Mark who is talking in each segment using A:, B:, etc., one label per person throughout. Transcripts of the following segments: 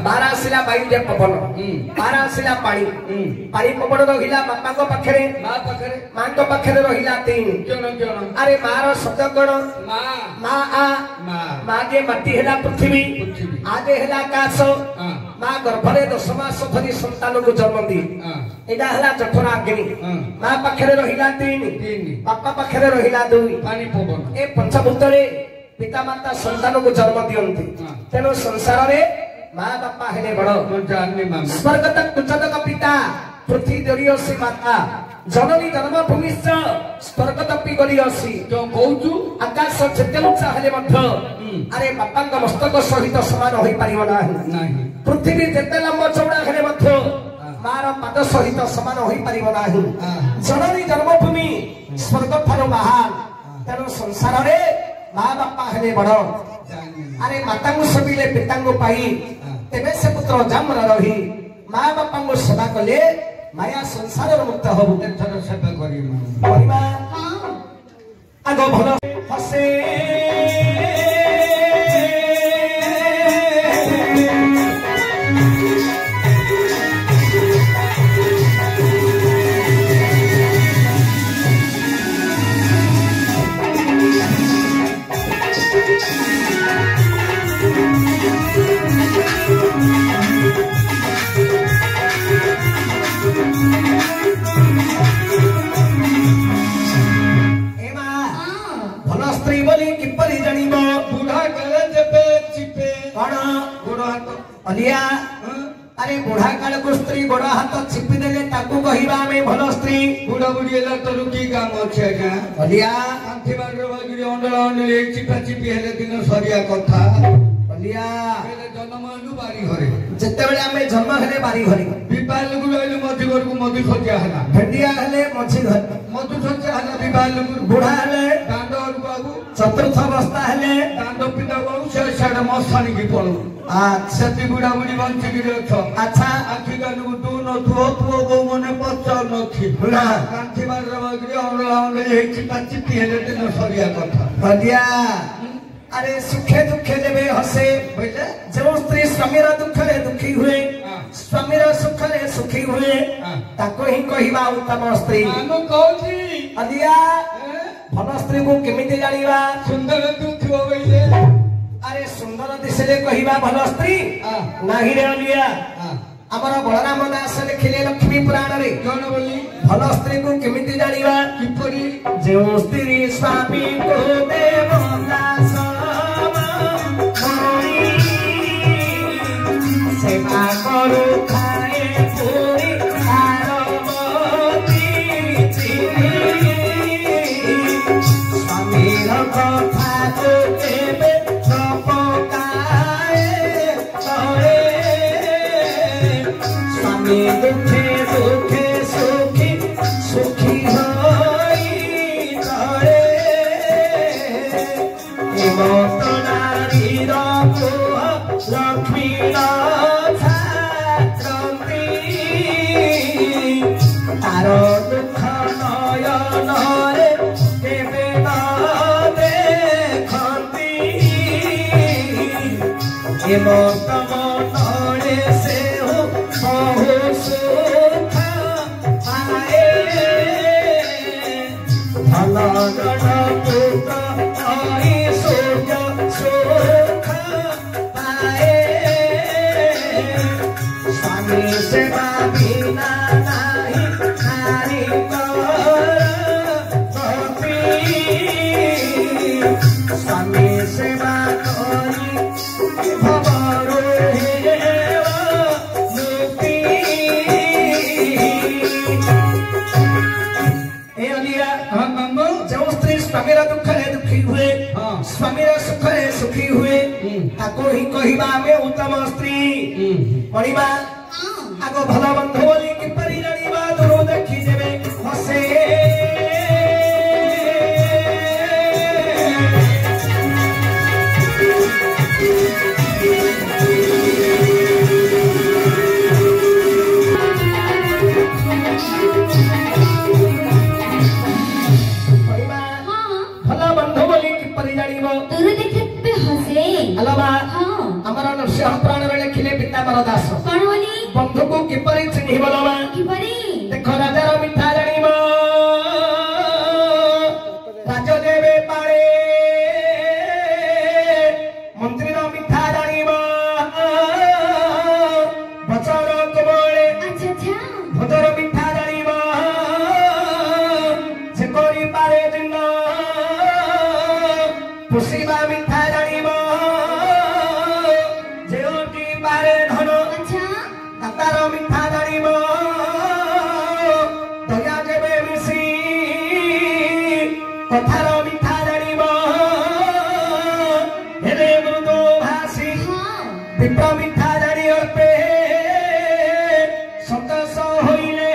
A: बारासिला वायु पवन बारासिला पानी पानी पवन रहिला बापा को पाखरे मां को पाखरे रहिला तीन अरे मार शब्द कोन मां आ मां के मट्टी हेला पृथ्वी आगे हेला आकाश मां गर्भरे 10 मास धरी संतान को जन्म दी एडा हेला जठरा अग्नि मां पाखरे रहिला तीन बापा पाखरे रहिला दुई पानी पवन ए पंचभूत रे पिता माता संतान को जन्म दियंती तेनो संसार रे माँ बापा हेले बड़ स्वर्ग तक उच्च तक पिता पृथ्वी दरियसी माता जननी जन्मभूमि स्वर्ग तपी गलियसी जो कहूचु आकाश जेते उच्चा हेले मध्य अरे बापा मस्तक सहित समान होई परिबो नाही पृथ्वी जेते लंब चौड़ा हेले मध्य मार पाद सहित समान होई परिबो नाही जननी जन्मभूमि स्वर्ग ठारो महान तेनो संसार रे माँ बापा हेले बड़ अरे माता को सबिले पिता को पाई तेबे से पुत्र जन्म रही माँ बापा को सेवा कले माया संसार मुक्त हबु तेथर सेवा करी परिमा आगो भलो हसे अलिया अरे बुढ़ा काल को स्त्री गोड़ हाथ चिपी देले ताकू कहिबा में भलो स्त्री बुढ़ा बुढ़ी एला तो रुकी काम अछि आगा अलिया आंथी बागर बागिरी अंडला अंडले चिपा चिपी हेले दिन सरिया कथा अलिया हेले जन्मनु बारी घरे जते बेले हमें जन्म हेले बारी घरे विपाल गुरु आइले मधु घर को मधु सज्जा हला भेंडिया हेले मझी घर मधु सज्जा हला विपाल गुरु बुढ़ा हेले दांडो बाबू चतुर्थ अवस्था हेले दांडो पिता बाबू से साडे मसानी की पळो अच्छा ती बुढ़ा बुढ़ी बंची गिरे छ अच्छा आखी गानु दू न थो पुओ गो मने पचार न थी बुढ़ा कांठी मार रबागिरी अंडला अंडले चिपा चिपी हेले दिन सरिया कथा बदिया अरे सुखे दुखे देवे हसे बोले जो स्त्री स्वामीर दुख रे दुखी हुए स्वामीर सुख रे सुखी हुए ताको ही कहिबा उत्तम स्त्री मानो कहूची अदिया भल स्त्री को केमिति जानिबा सुंदर दुख होइले अरे सुंदर दिसले कहिबा भल स्त्री नाही रे अलिया हमर बलराम दास लिखिले लक्ष्मी पुराण रे कोन बोली भल स्त्री को केमिति जानिबा किपरि जो स्त्री स्वामी को देव दास सेवा करू खाए पूरी आरती स्वामीर कथा को केबे पकाए तोरे स्वामी दुखे दुखे सुखी सुखी होई तोरे मत नारीर लक्ष्मी तार दुख नयन रे केबे देखती मत मनरे से हो बहु सुख पाए भल गणपुत सूर्य सुख पाए स्वामी सेवा बिना नहीं नारी स्वामी सेवा करी भवरो मुक्ति ए अलिया जो स्त्री स्वामीर दुख रे दुखी हुए स्वामीर सुख रे सुखी हुए ताको ही कहिबा में उत्तम स्त्री पढ़िबा आगो भल बंधु बोली कि परि जानिबा दुरो देखि जेबे हसे भल बंधु बोली कि परि जानिबो दुरो देखि पे हसे अलबा हमर नरसिंह पुराण रे लिखिले पीताम्बर दास
B: कौन बोली
A: बंधु को किपरि चिन्हि बोलमा
B: किपरि
A: देख राजार मिठा जानिब राज देवे पारे मंत्री मिठा जानिब बचर कोबळे
B: अच्छा अच्छा
A: भोजर मिठा जानिब से करि पारे दिन पुषिबा मिठा जानिब जेओटी पारे धन
B: अच्छा
A: दातार मिठा जानिब दया जेबे मिसी कथार मिठा जानिब हेले मृदु भासी
B: हाँ
A: विप्र मिठा जानी अर्पे सतस होइले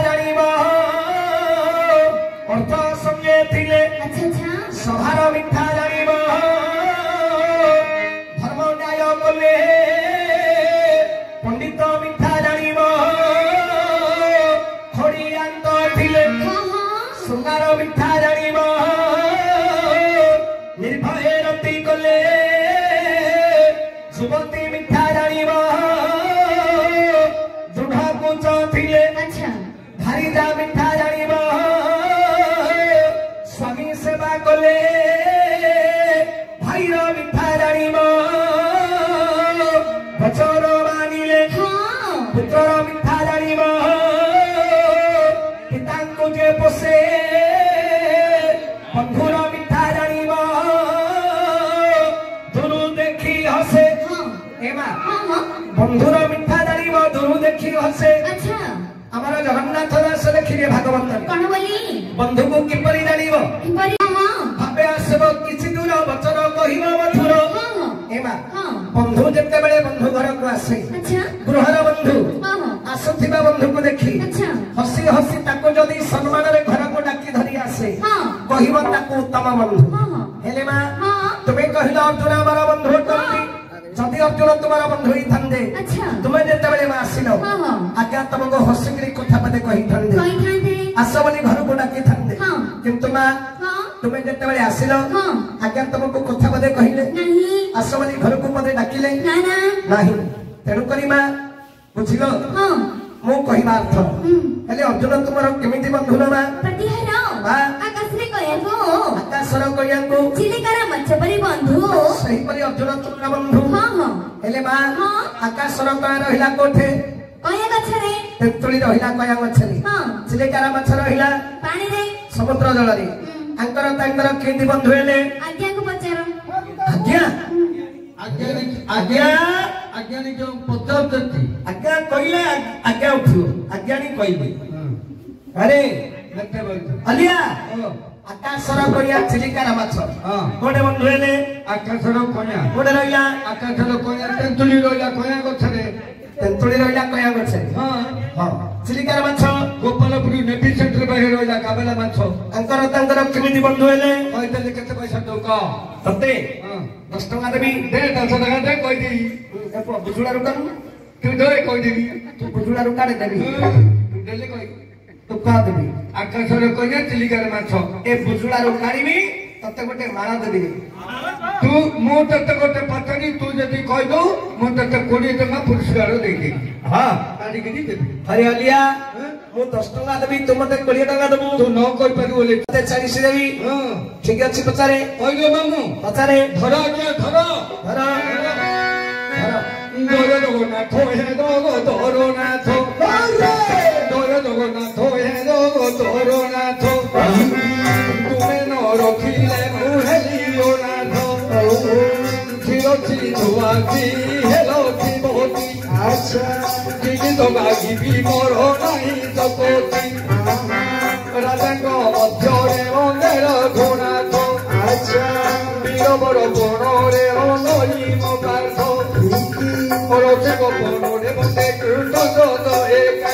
A: जानिब अर्थ संगे थिले
B: अच्छा अच्छा
A: सभार मिठा जानिब धर्म न्याय कले पंडित मिठा जानिब खड़ियांत थिले
B: हाँ हाँ
A: सुंगार मिठा जानिब निर्भय रति कले सुमति मिठा जानिब दृढ़ कुंच थिले
B: अच्छा
A: धारिजा मिठा जानिब स्वामी सेवा कले भाईर मिठा जानिब वचन मानिले
B: हाँ
A: पुत्र मिठा जानिब पितांकु जे पोषे बंधुर मिठा जानिब दुरु देखी हसे
B: हाँ
A: एमा
B: हाँ हाँ
A: बंधुर मिठा जानिब दुरु देखी हसे
B: अच्छा
A: आमर जगन्नाथ दास लिखिले भागवत
B: कौन बोली
A: बंधु को किपरि जानिब
B: किपरि हाँ
A: भावे आसब किछि दूर वचन कहिब मधुर
B: हाँ हाँ
A: एमा
B: हाँ
A: बंधु जेते बेले बंधु घर को आसे
B: अच्छा
A: गृहर बंधु
B: हाँ हाँ
A: आसुथिबा बंधु को देखी
B: अच्छा
A: हसी हसी ताको जदी सम्मान रे घर को डाकी धरी आसे
B: हाँ
A: कहिब ताको उत्तम बंधु
B: हाँ हाँ
A: हेले मा
B: हाँ
A: तुमे कहिला अर्जुन हमारा बंधु अटंती जदि अर्जुन तुम्हारा बंधु ही थांदे
B: अच्छा
A: तुमे जेते बेले मा आसिलो
B: हाँ हाँ
A: आज्ञा तुमको हसिकरी कथा पदे कहि थांदे
B: कहीं थे
A: आस बोली घर को डाकी थांदे
B: हाँ
A: किंतु मा
B: हाँ
A: तुमे जेते बेले आसिलो
B: हाँ
A: आज्ञा तुमको कथा पदे कहिले
B: नहीं
A: आस बोली घर को पदे डाकिले
B: ना ना
A: नहीं तेणु करी मा बुझिलो
B: हाँ
A: मो कहिबा अर्थ हेले अर्जुन तुमरो केमिति बंधु मा
B: प्रतिहार
A: हाँ।
B: आकाश रे कहबो
A: आकाशर कहियाको
B: चिलिकार मच्छ परी बंधु
A: सही परी अर्जुन तुमरा बंधु
B: हाँ हाँ
A: हेले मा
B: हाँ।
A: आकाशर कह रहिला कोठे
B: कया गछरे
A: तेतुली रहिला कया गछरी
B: हाँ
A: चिलिकार माछ रहिला
B: पानी रे
A: समुद्र जलरी आंकर तांकर केंदी बंधु हेले
B: आज्ञा को पचार
A: आज्ञा आज्ञा
C: आज्ञानी जो पचारती
A: आज्ञा कहिला आज्ञा उठियो आज्ञानी कहिबे अरे अलिया आकाशर कहिया चिलिकार माछ कोडे बंधु हेले
C: आकाशर कन्या
A: कोडे रहिला
C: आकाशर कन्या तेंतुली रहिला कन्या गछरे
A: तेंतुली रहिला कया गछरी
C: हाँ
A: हां चिलिकार माछ
C: गोपालपुरी नेवी सेंटर बाहर रहिला काबेला माछ
A: आंकर तांकर केमिति बंधु हेले
C: कहते केते पैसा दो का
A: तते
C: हाँ
A: 10 टका देबी
C: दे 10 टका दे कहि दी
A: बुझुड़ा रुकानु
C: तू दे कहि देबी
A: तू बुझुड़ा रुकाड़े देबी
C: तू देले कहि
A: तू का देबी
C: आकाशर कन्या चिलिकार माछ
A: ए बुझुड़ा रुकाड़ीबी तते गोटे माला देबी
C: तू मु तते गोटे पचनी तू जदी कहि दो मु तते 20 टका पुरस्कार देबी
A: हां
C: काढी के देबी
A: अरे अलिया मु 10 टका देबी तू मते 20 टका देबू
C: तू न कहि पारि बोले
A: तते 40 देबी
C: हां
A: ठीक अछि पचारे
C: कहियो मामू
A: पचारे
C: धरा के धरा
A: धरा
C: धरा जगन्नाथ हे धरनाथ जगन्नाथ हे धरनाथ तुमे न रखिले मुहेलियो नाथ धिरछि धुआती हेलोति बहुती आच्छा किनि तो गागी भी मोर नाही जपति राजाଙ୍କ ମଧ୍ୟରେ ଅଙ୍ଗେର ଘୋଣାଥ ଆଚ୍ଛା ବୀର ବର ବଣରେ ଅନଇ ମୋ ପାର୍ଥ ଅରଚକ ବନରେ ମତେ କୃତଜ୍ଞ ଏକା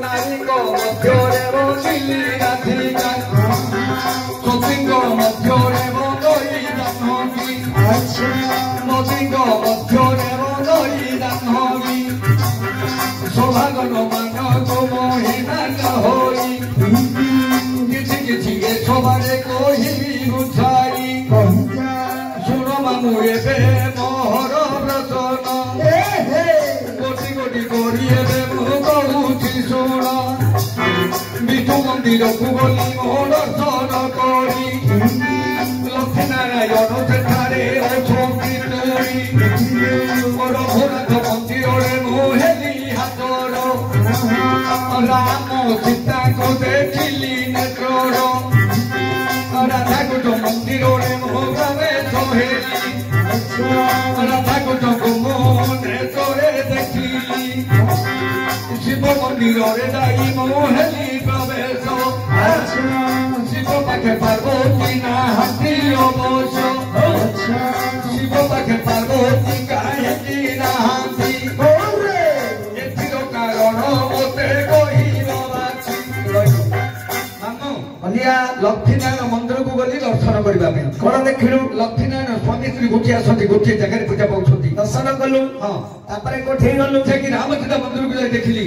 C: ନାରୀଙ୍କ ମଧ୍ୟରେ ବସିଲି ରାଧିକା ସତୀଙ୍କ ମଧ୍ୟରେ ବନ୍ଦଇ ଜାହ୍ନବୀ ନଦୀଙ୍କ ମଧ୍ୟରେ ବନ୍ଦଇ ଜାହ୍ନବୀ ସୌଭାଗନ ମାନଙ୍କ ମହିମା ହୋଇ କିଛି କିଛି ଏ ସଭାରେ କହିବି ବୁଝାଇ ଶୁଣ ମାମୁ ଏବେ ମୋହର ବ୍ରତ ମନ୍ଦିରକୁ ଗଲି ମୋ ଦର୍ଶନ କରି ଲକ୍ଷ୍ମୀ ନାରାୟଣ ସେଠାରେ ଅଛନ୍ତି ତୁଳି ମୋର ଭୋଲାନାଥ ମନ୍ଦିରରେ ମୁଁ ହେଲି ହାତର ରାମ ସୀତାଙ୍କୁ ଦେଖିଲି ନେତ୍ରର ରାଧାକୁଟ ମନ୍ଦିରରେ ମୁଁ ପ୍ରବେଶ ହେଲି ରାଧାକୁଟକୁ ମୁଁ ନେତ୍ରରେ ଦେଖିଲି ଶିବ ମନ୍ଦିରରେ ଯାଇ ମୁଁ ହେଲି ପ୍ରବେଶ ଶିବ ପାଖେ ପାର୍ବତୀ ନାହାନ୍ତି ଅବଶ୍ୟ ଶିବ ପାଖେ ପାର୍ବତୀ କାହିଁକି ନାହାନ୍ତି ଏଥିର କାରଣ ମୋତେ କହିବ ବାଛି ଅଲିଆ ଲକ୍ଷ୍ମୀନାରାୟଣ ମନ୍ଦିରକୁ ଗଲି ଦର୍ଶନ କରିବା ପାଇଁ କଣ ଦେଖିଲୁ ଲକ୍ଷ୍ମୀନାରାୟଣ ସ୍ୱାମୀ ସ୍ତ୍ରୀ ଗୋଟିଏ ଆସନ୍ତି ଗୋଟିଏ ଜାଗାରେ ପୂଜା ପାଉଛନ୍ତି ଦର୍ଶନ କଲୁ ହଁ ତାପରେ କୋଠେଇ ଗଲୁ ଯାଇକି ରାମଚନ୍ଦ୍ର ମନ୍ଦିରକୁ ଯାଇ ଦେଖିଲି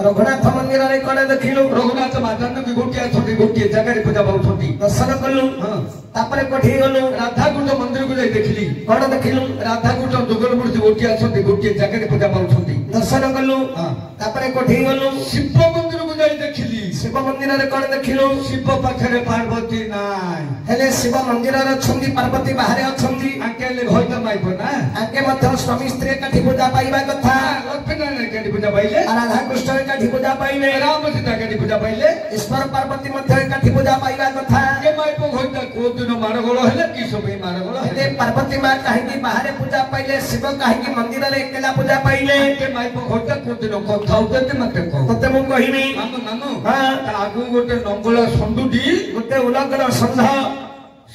C: ରଘୁନାଥ ମନ୍ଦିରରେ କଣ ଦେଖିଲୁ ରଘୁନାଥ ମାଧବଙ୍କୁ ଗୋଟିଏ ଆସନ୍ତି ଗୋଟିଏ ଜାଗାରେ ପୂଜା ପାଉଛନ୍ତି ଦର୍ଶନ କଲୁ ହଁ ତାପରେ କୋଠେଇ ଗଲୁ ରାଧାକୁଣ୍ଡ ମନ୍ଦିରକୁ ଯାଇ ଦେଖିଲି କଣ ଦେଖିଲୁ ରାଧାକୁଣ୍ଡ ଯୁଗଳମୂର୍ତ୍ତି ଗୋଟିଏ ଆସନ୍ତି ଗୋଟିଏ ଜାଗାରେ ପୂଜା ପାଉଛନ୍ତି ଦର୍ଶନ କଲୁ ହଁ ତାପରେ କୋଠେଇ ଗଲୁ ଶିବ ମନ୍ଦିରକୁ ଯାଇ ଦେଖିଲି ଶିବ ମନ୍ଦିରରେ କଣ ଦେଖିଲୁ ଶିବ ପାଖରେ ପାର୍ବତୀ ନାଇଁ ହେଲେ ଶିବ ମନ୍ଦିରରେ ଅଛନ୍ତି ପାର୍ବତୀ ବାହାରେ ଅଛନ୍ତି ଆଙ୍କେ ହେଲେ ଭୟ ମାଇବ ନା ଆଙ୍କେ ମଧ୍ୟ ସ୍ୱାମୀ ସ୍ତ୍ରୀ ଏକାଠି ପୂଜା ପାଇବା କଥା ଲକ୍ଷ୍ମୀନାରାୟଣ ଏକାଠି ପୂଜା ପାଇଲେ ରାଧାକୃଷ୍ଣ ଏକାଠି ପୂଜା ପାଇଲେ ରାମ ସୀତା ଏକାଠି ପୂଜା ପାଇଲେ ଈଶ୍ୱର ପାର୍ବତୀ ମଧ୍ୟ ଏକାଠି ପୂଜା ପାଇବା କଥା ଆଙ୍କେ ମାଇବ ଭୟ କୋଉ ଦିନ ମାରଗୋଳ ହେଲେ କି ସବୁ ମାରଗୋଳ ହେଲେ ପାର୍ବତୀ ମା କାହିଁକି ବାହାରେ ପୂଜା ପାଇଲେ ଶିବ କାହିଁକି ମନ୍ଦିରରେ ଏକଲା ପୂଜା ପାଇଲେ ଆଙ୍କେ ମାଇବ ଭୟ କୋଉ ଦିନ କଥା ହଉଛନ୍ତି ମତେ କହ ମୁଁ କହିବି ମାମୁ ଆଗକୁ ଗୋଟେ ନଙ୍ଗଳା ଷଣ୍ଢୁଟି ଗୋଟେ ଉଲଗ୍ନ ଷଣ୍ଢ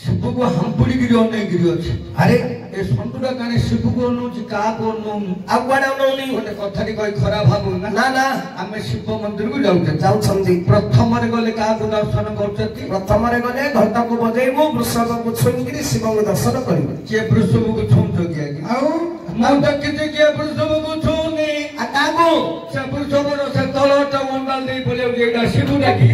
C: ଶିବକୁ ହାମ୍ପୁଡ଼ିକିରି ଅନେଇକିରି ଅଛି ଆରେ ଏ ଷଣ୍ଢୁଟା କାହିଁ ଶିବକୁ ଅନଉଛି କାହାକୁ ଅନଉନି ଆଉ କୁଆଡେ ଅନଉନି ଗୋଟେ କଥାଟି କହି ଖରାପ ଭାବୁନା ନା ନା ଆମେ ଶିବ ମନ୍ଦିରକୁ ଯାଉଛନ୍ତି ପ୍ରଥମରେ ଗଲେ କାହାକୁ ଦର୍ଶନ କରୁଛନ୍ତି ପ୍ରଥମରେ ଗଲେ ଘଣ୍ଟକୁ ବଜେଇବୁ ବୃଷଭକୁ ଛୁଇଁକିରି ଶିବଙ୍କୁ ଦର୍ଶନ କରିବୁ କିଏ ବୃଷଭକୁ ଛୁଉଁଛ କି ଆଜ୍ଞା ଆଉ ମୁଁ ଦେଖିଛି କିଏ ବୃଷଭକୁ ଛୁଉଁନି କାହାକୁ ସେ ବୃଷଭର ସେ ତଳଟା ମଣ୍ଡାଲ ଦେଇ ପଳେଇବାକୁ ଏଇଟା ଶିବ ଡାକି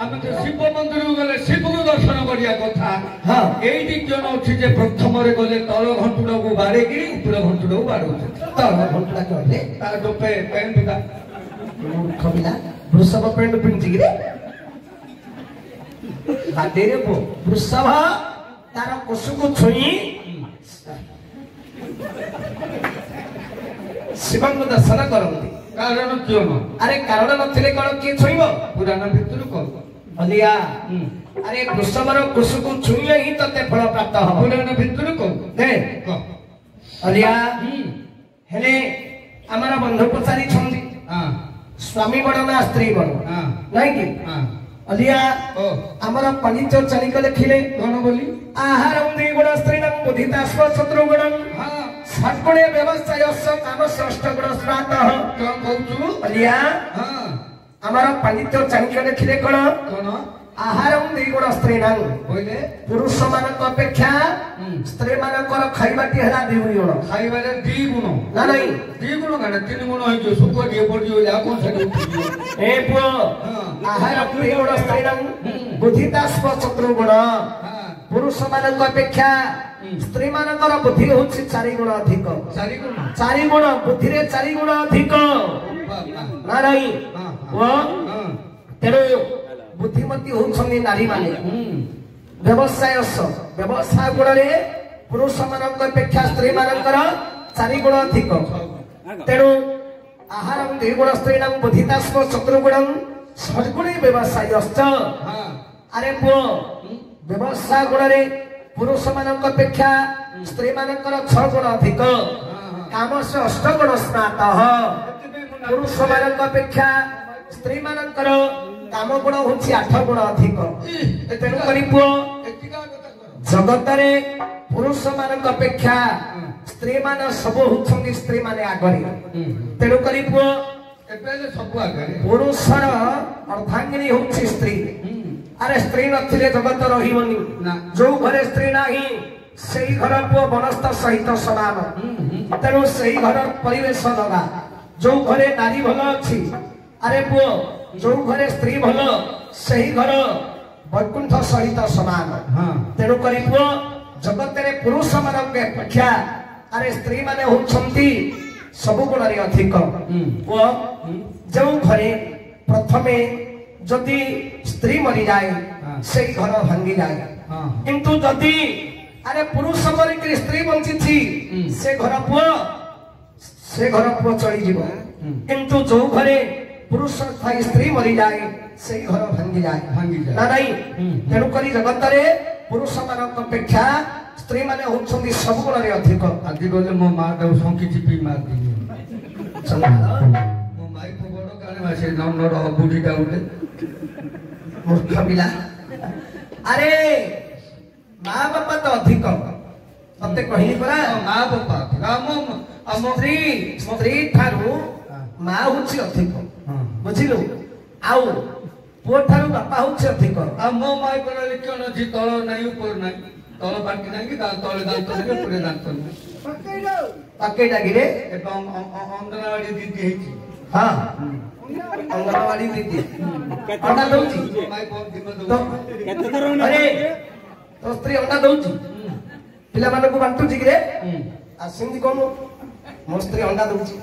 C: ଆମେ ତ ଶିବ ମନ୍ଦିରକୁ ଗଲେ ଶିବକୁ ଦର୍ଶନ କରିବା କଥା ହଁ ଏଇଠି ଜଣ ଅଛି ଯେ ପ୍ରଥମରେ ଗଲେ ତଳ ଘଣ୍ଟୁଟାକୁ ବାଡ଼େଇକିରି ଉପର ଘଣ୍ଟୁଟାକୁ ବାଡ଼ଉଛନ୍ତି ତଳ ଘଣ୍ଟୁଟା କହିଲେ ତାର ଟୋପେ ପ୍ୟାଣ୍ଟଟା ଖବିଲା ବୃଷଭ ପ୍ୟାଣ୍ଟ ପିନ୍ଧିକିରି ବାଡେଇରେ ବୃଷଭ ତାର କୁଶୁକୁ ଛୁଇଁ ଶିବଙ୍କୁ ଦର୍ଶନ କରନ୍ତି କାରଣ କିଏ ଆରେ କାରଣ ନଥିଲେ କଣ କିଏ ଛୁଇଁବ ପୁରାଣ ଭିତରୁ କହ ଅଲିଆ ଆରେ ବୃଷଭର କୁଶୁକୁ ଛୁଇଁଲେ ହିଁ ତତେ ଫଳ ପ୍ରାପ୍ତ ହବ ପୁରାଣ ଭିତରୁ କହ ଅଲିଆ ହେଲେ ଆମର ବନ୍ଧୁ ପଚାରିଛନ୍ତି ସ୍ୱାମୀ ବଡ ନା ସ୍ତ୍ରୀ ବଡ ନାଇଁ କି ଅଲିଆ ଆମର ପଣ୍ଡିତ ଚାଲିକ ଲେଖିଲେ କଣ ବୋଲି ଆହାର ଗୁଣ ସ୍ତ୍ରୀ ବୁଦ୍ଧିତା ଶତ୍ରୁ ଗୁଣ षट्गुणे व्यवसाय काम षष्ठ गुण स्नात कौन कहू अलिया आमर पांडित्य चाणक्य लिखिले कौन आहारम द्विगुण स्त्रीणां बोले पुरुष मानक अपेक्षा स्त्री मानकर खाइबाटी हला द्विगुण खाइबारे द्विगुण ना नहीं द्विगुण गाने तीन गुण होई जो सुख दिए पड़ जो या कोन से ए पुओ आहारम द्विगुण स्त्रीणां बुद्धिता शत्रु गुण पुरुष मानक अपेक्षा स्त्री मानकर बुद्धि होछि 4 गुण अधिक 4 गुण बुद्धि रे 4 गुण अधिक ना नहीं वो तेरे बुद्धिमती होछनी नारी माने व्यवसाय गुण रे पुरुष मानक अपेक्षा स्त्री मानकर 4 गुण अधिक तेरे आहारम 2 गुण स्त्रीणां बुद्धिता शत्रु गुणं षड्गुणे व्यवसाय अरे पो व्यवसाय गुण रे पुरुष मानक अपेक्षा स्त्री मानकर 6 गुण अधिक काम से 8 गुण स्नात पुरुष मानक अपेक्षा स्त्री मानकर काम गुण होछि 8 गुण अधिक तेणु करी पुओ जगत रे पुरुष मानक अपेक्षा स्त्री मान सब होछंगी स्त्री माने आगरे तेणु करी पुओ सब आगरे पुरुषर अर्धांगिनी होछि स्त्री अरे स्त्री नथिले जगत रहिबनी जो घरे स्त्री नाही सेही घर पुओ बनस्थ सहित समान तेणु सेही घर परिवेश लगा जो घरे नारी भल अछि अरे पुओ जो घरे स्त्री भल सेही घर वैकुंठ सहित समान तेणु करी पुओ जगत रे पुरुष मानक अपेक्षा अरे स्त्री माने होछंती सब गुण रे अधिक पुओ जो घरे प्रथमे
A: जदि स्त्री मरी जाए
C: हाँ।
A: से घर भांगी जाए
C: हाँ।
A: किंतु जदि अरे पुरुष मरिक स्त्री बंची थी से घर पुओ चली जीव किंतु जो घरे पुरुष थाई स्त्री मरी जाए से घर भांगी जाए ना नहीं तेणुक जगत पुरुष मान अपेक्षा स्त्री माने होउछंदी सब गुण अधिक
C: आदि गले मो माँ को संकी चिपी मार दी मो माई को बड़ काने मासे नर बुढ़ीटा उठे
A: मूर्ख पिला अरे माँ बापा तो अधिक मते कहिनी परा
C: माँ बापा
A: स्त्री स्त्री ठारू माँ होउछि अधिक बुझिलु आउ पुओ ठारू बापा होउछि अधिक
C: मो माई को लिखन अछि तल नाही ऊपर नाही तल बाकी नाही तले दांत नाही ऊपर दांत नाही
A: पक्के डागिरे
C: एवं अंगनवाड़ी दीदी हेछि
A: हां अंगनवाड़ी दीदी अंडा दउछि
C: माई को दिम
A: अरे तो स्त्री अंडा दउछि पिला मानको बांटुछि कि रे आसिंदी कोन मो स्त्री अंडा दउछि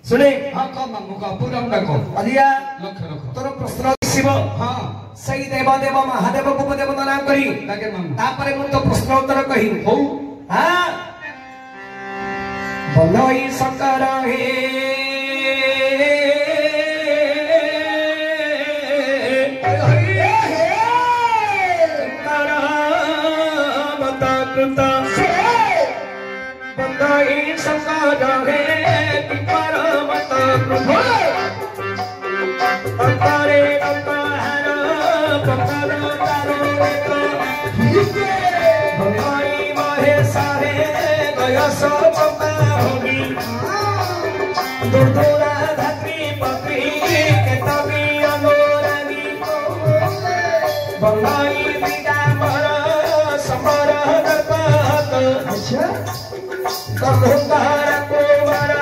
A: सुने
C: हाँ कम मामू का पूरा उनका को
A: अलिया
C: लक्ष्य रखो
A: तोर प्रश्न शिव
C: हाँ
A: सही देव देव महादेव को देव नाम करी
C: ताके मामू
A: तापरे मु तो प्रश्न उत्तर कहि
C: हो
A: हां बनई शंकर हे बनई शंकर हे अंतरे अंतहर पकड़ तारो भंगाई महेशा हे गया सब होगी दुर्दुरा धत्री पत्री के तभी अनुरागी भंगाई विदा मर समर दर्पहत अच्छा कबूतर कुमार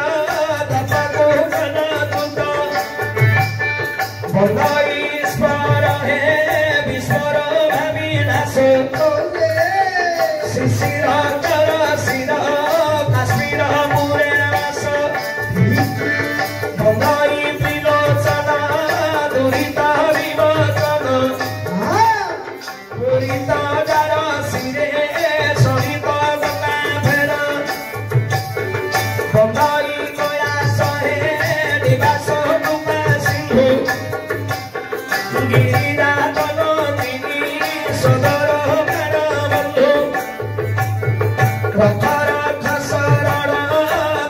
A: दत्ता को गना तुंदा भंगाई स्वर है विस्वर अविनाश शिशिर कर सिर काश्मीर मुरे वास भंगाई विलोचना दुरिता विमोचन पुरिता जर सिरे सरित गंगा फेर भंगाई गया सहे निवास डुबा सिंधु गिरिरा तनोतिनी सदर मान बंधु रथर खसरण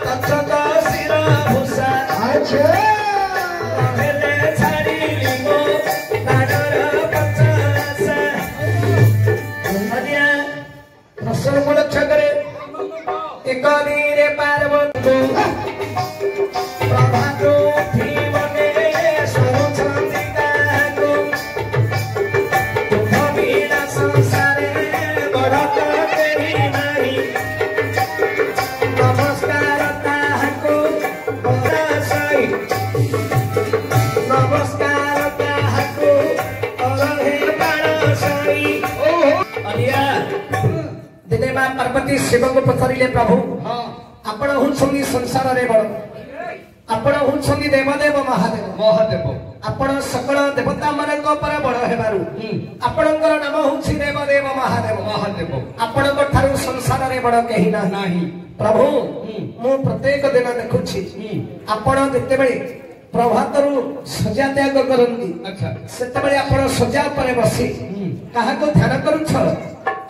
A: तक्षक शिर भूषा हेले छाड़ी लिंगो नाडर पचासा अनिया प्रश्न को लक्ष्य करे एक नीरे पार्वतु प्रभातु भीमने सोचंदी गाको तुम बिना संसारे बड़त तेरी नहीं नमस्कार ताहाको बरासई नमस्कार ताहाको अरहे बाणसई अनिया दिने मां पार्वती शिव को पचारिले प्रभु
C: हाँ
A: आपण हुन्छन्दी संसार रे बड़ आपण हुन्छन्दी देवदेव महादेव
C: महादेव
A: आपण सकल देवता मानक पर बड़ हेबारु आपणकर नाम हुछि देवदेव महादेव
C: महादेव
A: आपणक ठारू संसार रे बड़ केही ना
C: नाही
A: प्रभु मु प्रत्येक दिन देखुछि आपण जेतेबेले प्रभातरु सजा त्याग करंती
C: अच्छा
A: सेतेबेले आपण सजा पर बसी काहाको ध्यान करूछ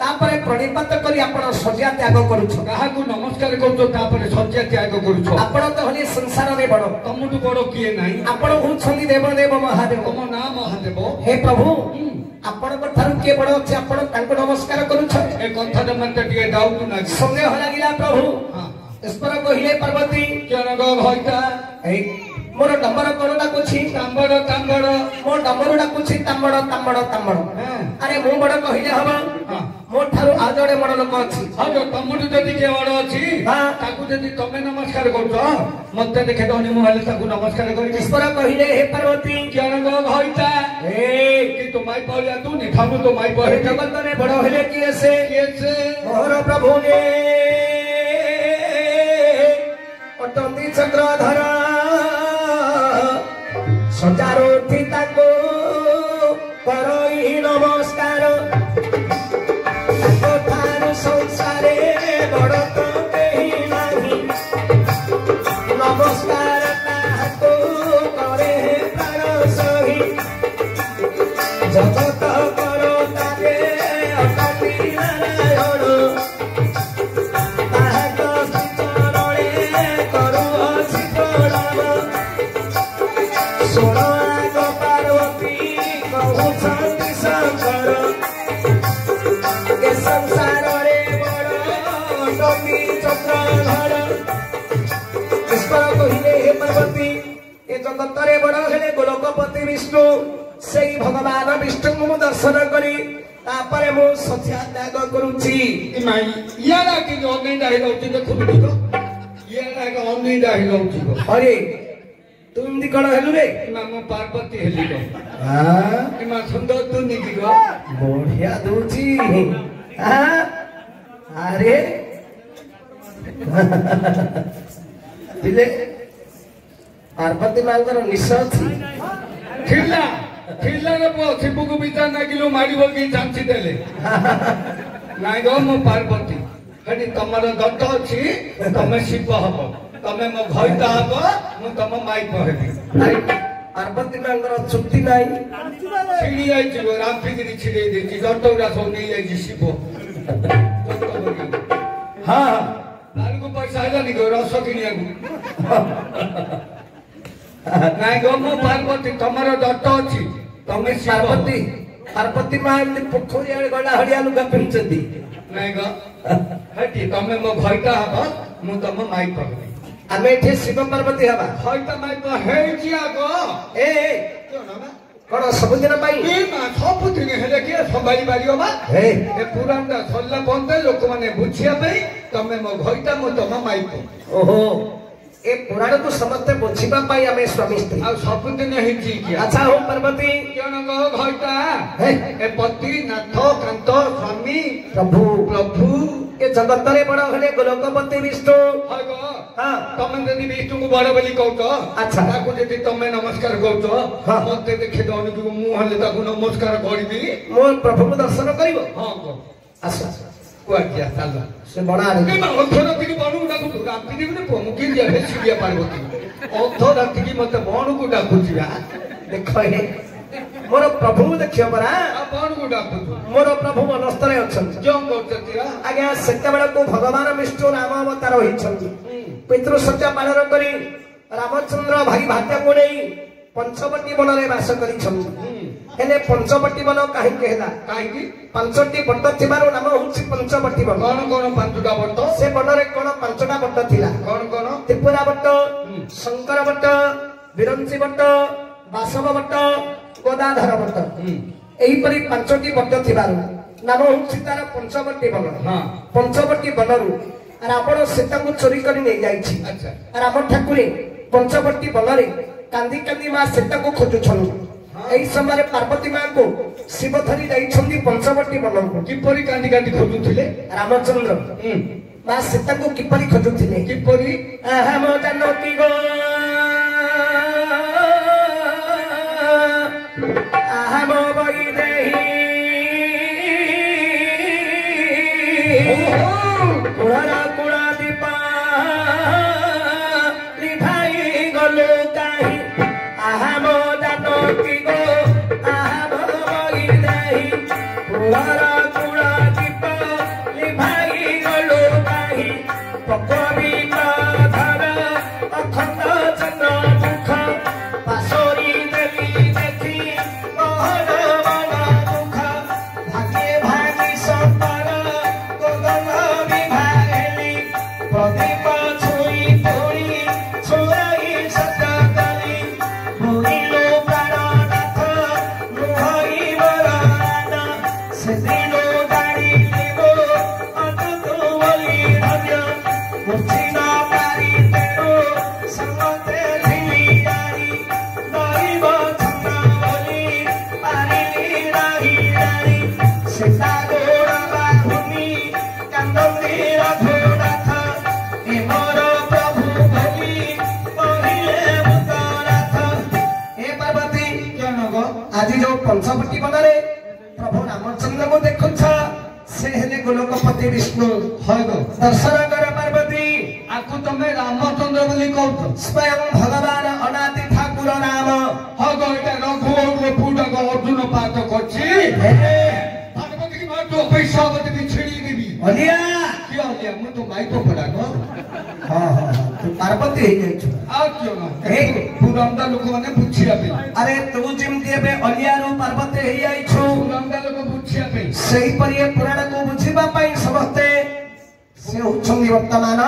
A: तापरे प्रणिपात करी आपण सजा त्याग करूछ
C: काहाकू नमस्कार करूछो तापरे सज्जा त्याग करूछो
A: आपण तो हली संसार रे बड़
C: तमुटु बड़ किए नाही
A: आपण हुन्छन्दी देवदेव महादेव
C: तम नाम महादेव
A: हे प्रभु आपण ठारू के बड़ अछि आपण तांको नमस्कार करूछ
C: ए कथा मते टिके डाउट ना
A: संदेह लागिला प्रभु
C: हां
A: ईश्वर कहिले पार्वती
C: जनग भइता
A: ए मोर डंबर कोन डाकुछि
C: तांबड़ तांबड़
A: मो डंबर डाकुछि तांबड़ तांबड़ तांबड़ अरे मु बड़ कहिले हबो
C: हां
A: मो ठारू आ जड़े बड़ लोक अछि
C: हाँ जो तमुटु जदि के बड़ अछि
A: हां
C: ताकू जदि तमे नमस्कार करूछो मते देखे दनी मु हेले ताकू नमस्कार करी
A: ईश्वर कहिले हे पार्वती
C: जनग भइता
A: ए
C: कि तो माई पौया तू नि खानु तो माई पहे
A: जगत रे बड़ हेले किए से
C: कैसे
A: मोर प्रभु ने अटंदी चक्रधर सजारो थी ताको ଛାଡ଼ ଈଶ୍ୱର କହିଲେ ହେ ପାର୍ବତୀ ଏ ଜଗତରେ ବଡ଼ ହେଲେ ଗୋଲକପତି ବିଷ୍ଣୁ ସେଇ ଭଗବାନ ବିଷ୍ଣୁଙ୍କୁ ମୁଁ ଦର୍ଶନ କରି ତାପରେ ମୁଁ ଶଯ୍ୟା ତ୍ୟାଗ କରୁଛି
C: ଇଆଡା କି ଅନିନ୍ଦା ହେଇଯାଉଛି ଦେଖୁଛୁ ତ ଇଆଡା ଏକ ଅନିନ୍ଦା ହେଇଯାଉଛି
A: ଅରେ ତୁ ଏମିତି କଣ ହେଲୁ ରେ
C: ମୁଁ ପାର୍ବତୀ ହେଲି ତ
A: ହଁ
C: ସୁନ୍ଦର ତୁ ନିକି ଗ
A: ବଢିଆ ଦଉଛି ଆରେ ପିଲେ ପାର୍ବତୀ ମାଙ୍କର ନିଶ ଅଛି
C: ଥିଲା ଥିଲାରେ ପୁଅ ଶିବକୁ ବିଚାର ନାଗିଲୁ ମାରିବ କି ଚାଞ୍ଚି ଦେଲେ ନାଇଁ ଗ ମୁଁ ପାର୍ବତୀ ସେଠି ତମର ଦତ୍ତ ଅଛି ତମେ ଶିବ ହବ ତମେ ମୋ ଘଇତା ହବ ମୁଁ ତମ ମାଇପ ହେବି
A: ପାର୍ବତୀ ମାଙ୍କର ଚୁଟି ନାହିଁ
C: ଛିଡି ଯାଇଛି ରାମ୍ପିକିରି ଛିଡେଇ ଦେଇଛି ଦତ୍ତଗୁରା ସବୁ ନେଇଯାଇଛି ଶିବ
A: ହଁ
C: ତାକୁ ପଇସା ହେଲାନି ଗ ରସ କିଣିବାକୁ ନାଇଁ ଗ ମୁଁ ପାର୍ବତୀ ତମର ଦତ୍ତ ଅଛି ତମେ
A: ପାର୍ବତୀ ପାର୍ବତୀ ମା ଏମିତି ପୋଖରୀ ଆଡେ ଗଲା ହଳିଆ ଲୁଗା ପିନ୍ଧୁଛନ୍ତି
C: ନାଇଁ ଗ ହେଠି ତମେ ମୋ ଘଇତା ହବ ମୁଁ ତମ ମାଇପ ହେବି
A: ଆମେ ଏଠି ଶିବ ପାର୍ବତୀ ହବା
C: ଘଇତା ମାଇପ ହେଇଛି ଆଗ
A: ଏ କଣ ସବୁଦିନ ପାଇଁ
C: ସବୁଦିନ ହେଲେ କିଏ ସମ୍ଭାଳି ପାରିବ ବା
A: ଏ
C: ଏ ପୁରାଣଟା ସରିଲା ପର୍ଯ୍ୟନ୍ତ ଲୋକମାନେ ବୁଝିବା ପାଇଁ ତମେ ମୋ ଘଇତା ମୁଁ ତମ ମାଇପ
A: ଓହୋ ଏ ପୁରାଣକୁ ସମସ୍ତେ ବୁଝିବା ପାଇଁ ଆମେ ସ୍ୱାମୀ ସ୍ତ୍ରୀ
C: ଆଉ ସବୁଦିନ ହେଇଛି କି
A: ଆଚ୍ଛା ହଉ ପାର୍ବତୀ
C: ଜଣଙ୍କ ଘଇତା
A: ହେ
C: ଏ ପତି ନାଥ କାନ୍ତ ସ୍ୱାମୀ
A: ପ୍ରଭୁ
C: ପ୍ରଭୁ
A: ଏ ଜଗତରେ ବଡ ହେଲେ ଗୋଲକପତି ବିଷ୍ଣୁ
C: ହଁ ଗ
A: ହଁ
C: ତମେ ଯଦି ବିଷ୍ଣୁଙ୍କୁ ବଡ ବୋଲି କହୁଛ
A: ଆଚ୍ଛା।
C: ତାକୁ ଯଦି ତମେ ନମସ୍କାର କରୁଛ
A: ହଁ।
C: ମତେ ଦେଖି ଦଉନି ମୁଁ ହେଲେ ତାକୁ ନମସ୍କାର କରିବି
A: ମୋ ପ୍ରଭୁଙ୍କୁ ଦର୍ଶନ କରିବ
C: ହଁ ଗ
A: ଆସ
C: କୁଆଡିଆ ଚାଲ
A: ସେ ବଡ ଆଡେ
C: ଅର୍ଥରାତିକି ବଣକୁ ଡାକୁଛୁ ରାତିକି ପ୍ରମୁଖୀ ଯିବେ ସିରିଆ ପାର୍ବତୀ ଅର୍ଥରାତିକି ମତେ ବଣକୁ ଡାକୁଛି
A: ଦେଖ ହେ ମୋର ପ୍ରଭୁଙ୍କୁ ଦେଖିବ ପରା
C: ଆଉ ବଣକୁ ଡାକୁଛୁ
A: ମୋର ପ୍ରଭୁ ମନସ୍ଥରେ ଅଛନ୍ତି
C: ଜମ୍ କରୁଛନ୍ତି
A: ଆଜ୍ଞା ସେତେବେଳକୁ ଭଗବାନ ବିଷ୍ଣୁ ରାମ ଅବତାର ହୋଇଛନ୍ତି ପିତୃ ସତ୍ୟ ପାଳନ କରି ରାମଚନ୍ଦ୍ର ଭାଇ ଭାତ୍ୟାକୁ ନେଇ ପଞ୍ଚବଟୀ ବନରେ ବାସ କରିଛନ୍ତି ହେଲେ ପଞ୍ଚବଟୀ ବନ କାହିଁକି ହେଲା
C: କାହିଁକି
A: ପାଞ୍ଚଟି ବଟ ଥିବାରୁ ନାମ ହଉଛି ପଞ୍ଚବଟୀ ବନ
C: କଣ କଣ ପାଞ୍ଚଟା ବଟ
A: ସେ ବନରେ କଣ ପାଞ୍ଚଟା ବଟ ଥିଲା
C: କଣ କଣ
A: ତ୍ରିପୁରା ବଟ ଶଙ୍କର ବଟ ବିରଞ୍ଚି ବଟ ବାସବ ବଟ ଗୋଦାଧର ବଟ ଏହିପରି ପାଞ୍ଚଟି ବଟ ଥିବାରୁ ନାମ ହଉଛି ତାର ପଞ୍ଚବଟୀ ବନ
C: ହଁ
A: ପଞ୍ଚବଟୀ ବନରୁ ରାବଣ ସୀତାଙ୍କୁ ଚୋରି କରି ନେଇଯାଇଛି
C: ଆଚ୍ଛା
A: ରାମ ଠାକୁରେ ପଞ୍ଚବଟୀ ବନରେ କାନ୍ଦି କାନ୍ଦି ମା ସୀତାକୁ ଖୋଜୁଛନ୍ତି ଏହି ସମୟରେ ପାର୍ବତୀ ମାଙ୍କୁ ଶିବ ଧରି ଯାଇଛନ୍ତି ପଞ୍ଚବଟୀ ବନକୁ
C: କିପରି କାନ୍ଦି କାନ୍ଦି ଖୋଜୁଥିଲେ
A: ରାମଚନ୍ଦ୍ର ମା ସୀତାଙ୍କୁ କିପରି ଖୋଜୁଥିଲେ
C: କିପରି
A: ଆହମ ଜାନକୀ ଗୋ ଆହମ ବୈଦେହୀ କୁଳର କୁଳ ଦୀପା ଲିଭାଇ ଗଲୁ କାହିଁ ଆହମ ଜାନକୀ ଗୋ ଆହମ ବୈଦେହୀ କୁଳର କୁଳ ଦୀପ ଲିଭାଇ ଗଲୁ କାହିଁ ପକବିତ ଧର ଅଖଣ୍ଡ ଚନ୍ଦ୍ର ମୁଖ ପାଶୋରି ଦେଲି ଦେଖି ମୋହନ ମନ ଦୁଃଖ ଭାଗେ ଭାଗି ସନ୍ତର ଗୋଗନ ବିଭାହେଲି ପ୍ରଦୀପ ଛୁଇଁ ପୁଣି ଛୁରାଇ ସତ କଲି ବୁଡ଼ିଲୁ ପ୍ରାଣନାଥ ଲୁହଇ ମୋର ରାନ ସେଦିନୁ ଜାଣିଲି ମୋ ଅନ୍ତକୁ ବୋଲି ଧନ୍ୟ ବୁଝି ନ ପାରି ତେଣୁ ସମସ୍ତେ ଥିଲି ଜାଣି ଦଇବ ଛନ୍ଦ ବୋଲି ପାରିଲି ନାହିଁ ଜାଣି ସୀତା ଗୋଡ଼ ବାହୁନି କାନ୍ଦନ୍ତି ରଘୁନାଥ ଏ ମୋର ପ୍ରଭୁ ବୋଲି କହିଲେ ଭୂତନାଥ ଏ ପାର୍ବତୀ
C: ଜଣକ
A: ଆଜି ଯୋଉ ପଞ୍ଚବଟୀ ବନରେ ପ୍ରଭୁ ରାମଚନ୍ଦ୍ରଙ୍କୁ ଦେଖୁଛ ସେ ହେଲେ ଗୋଲକପତି ବିଷ୍ଣୁ
C: হয় ଗ
A: ଦର୍ଶନ କର ପାର୍ବତୀ
C: ଆକୁ ତମେ ରାମଚନ୍ଦ୍ର ବୋଲି କହୁଛ
A: ସ୍ୱୟଂ ଭଗବାନ ଅନାଦି ଠାକୁର ରାମ
C: হয় ଗ ଏଟା ରଘୁବଂଶ ପୁଅଟାକ ଅର୍ଜୁନ ପାଠ କରିଛି
A: ହେ
C: ପାର୍ବତୀ ମା ତୁ ପଇସା ବତେ ବି ଛିଡି ଦେବି
A: ଅଲିଆ
C: କିଏ ଅଲିଆ ମୁଁ ତ ମାଇପ ପଡାକ
A: ହଁ ହଁ ହଁ ତୁ ପାର୍ବତୀ ହେଇଯାଇଛୁ
C: ଆଉ କିଏ ନା ପୁରନ୍ଦା ଲୋକମାନେ ବୁଝିବା ପାଇଁ
A: ଆରେ ତୁ ଯେମିତି ଏବେ ଅଲିଆରୁ ପାର୍ବତୀ ହେଇଯାଇଛୁ
C: ପୁରନ୍ଦା ଲୋକ ବୁଝିବା ପାଇଁ
A: ସେହିପରି ଏ ପୁରାଣକୁ ବୁଝିବା ପାଇଁ ସମସ୍ତେ ସେ ହଉଛନ୍ତି ବର୍ତ୍ତମାନ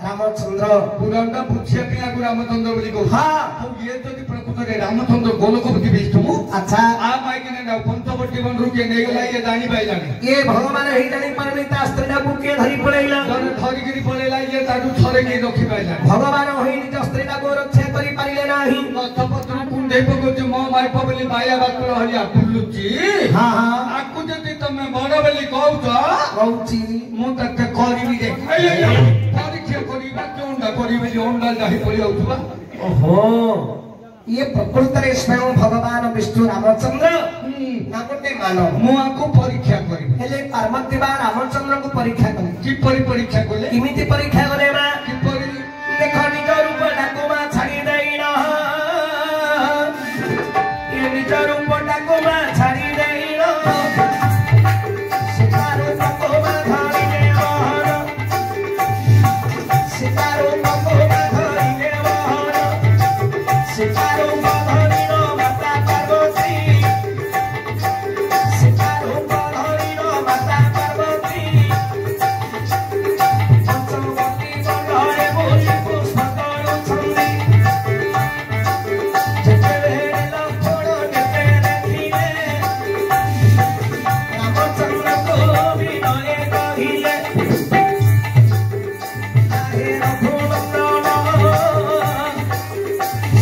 A: ରାମଚନ୍ଦ୍ର
C: ପୁରାଣଟା ବୁଝିବା ପାଇଁ ଆଗରୁ ରାମଚନ୍ଦ୍ର ବୋଲି କହୁଛି।
A: ହଁ
C: ଆଉ ଇଏ ଯଦି ପ୍ରକୃତରେ ରାମଚନ୍ଦ୍ର ଗୋଲକପତି ବିଷ୍ଣୁ
A: ଆଚ୍ଛା
C: ମାଇକିନା ପଞ୍ଚବଟୀ ବନ୍ଧୁ କିଏ ନେଇଗଲା ଇଏ ଜାଣିପାରିଲାନି।
A: ଇଏ ଭଗବାନ ହେଇ ଜାଣିପାରୁନି ତା ସ୍ତ୍ରୀଟାକୁ କିଏ ଧରି ପଳେଇଲା।
C: ଜଣେ ଧରିକିରି ପଳେଇଲା ଇଏ ତାଠୁ ଥରେ କେହି ରଖିପାରିଲାନି।
A: ଭଗବାନ ହୋଇ ନିଜ ସ୍ତ୍ରୀଟାକୁ ରକ୍ଷା କରିପାରିଲେ ନାହିଁ।
C: ଗଛପତ୍ର କୁଣ୍ଡେଇ ପକଉଛି ମୋ ମାଇପ ବୋଲି ବାୟା ବାତ୍ର ହରିଆ ବୁଲୁଛି।
A: ହଁ ହଁ
C: ଆକୁ ଯଦି ତମେ ବଡ ବୋଲି କହୁଛ
A: କହୁଛି
C: ମୁଁ ତତେ କରିବି ଯେ ପରୀକ୍ଷା କରିବା କେଉଁଟା କରିବି ଯେ ଅଣ୍ଡା ଯାହି ପଡ଼ିଯାଉଥିବା।
A: ଓହୋ ଇଏ ପ୍ରକୃତରେ ସ୍ୱୟଂ ଭଗବାନ ବିଷ୍ଣୁ ରାମଚନ୍ଦ୍ର ନା ଗୋଟେ ମାନବ।
C: ମୁଁ ଆକୁ ପରୀକ୍ଷା କରିବି।
A: ହେଲେ ପାର୍ବତୀ ବା ରାମଚନ୍ଦ୍ରଙ୍କୁ ପରୀକ୍ଷା କଲେ।
C: କିପରି ପରୀକ୍ଷା କଲେ?
A: କେମିତି ପରୀକ୍ଷା କଲେ ମା?
C: କିପରି?
A: ଦେଖ ନିଜ ରୂପଟାକୁ ମା ଛାଡ଼ି ଦେଇନ। ନିଜ ରୂପଟାକୁ ମା ଛାଡ଼ି ଦେଇନ। ସୀତା ରୂପକୁ ମା ଧରିଲେ ମୋହନ। ସୀତା ରୂପକୁ ମା ଧରିଲେ ମୋହନ। ସୀତା ରୂପ ଧରିଲ ମାତା ପାର୍ବତୀ। ସୀତା ରୂପ ଧରିଲ ମାତା ପାର୍ବତୀ। ପଞ୍ଚବଟୀ ବନରେ ବୁଲି ପୁଷ୍ପ ତୋଳୁଛନ୍ତି। ଯେତେବେଳେ ଲକ୍ଷ୍ମଣ ନେତେ ଦେଖିଲେ ରାମଚନ୍ଦ୍ରକୁ ବିନୟେ କହିଲେ ହେ ରଘୁନନ୍ଦନ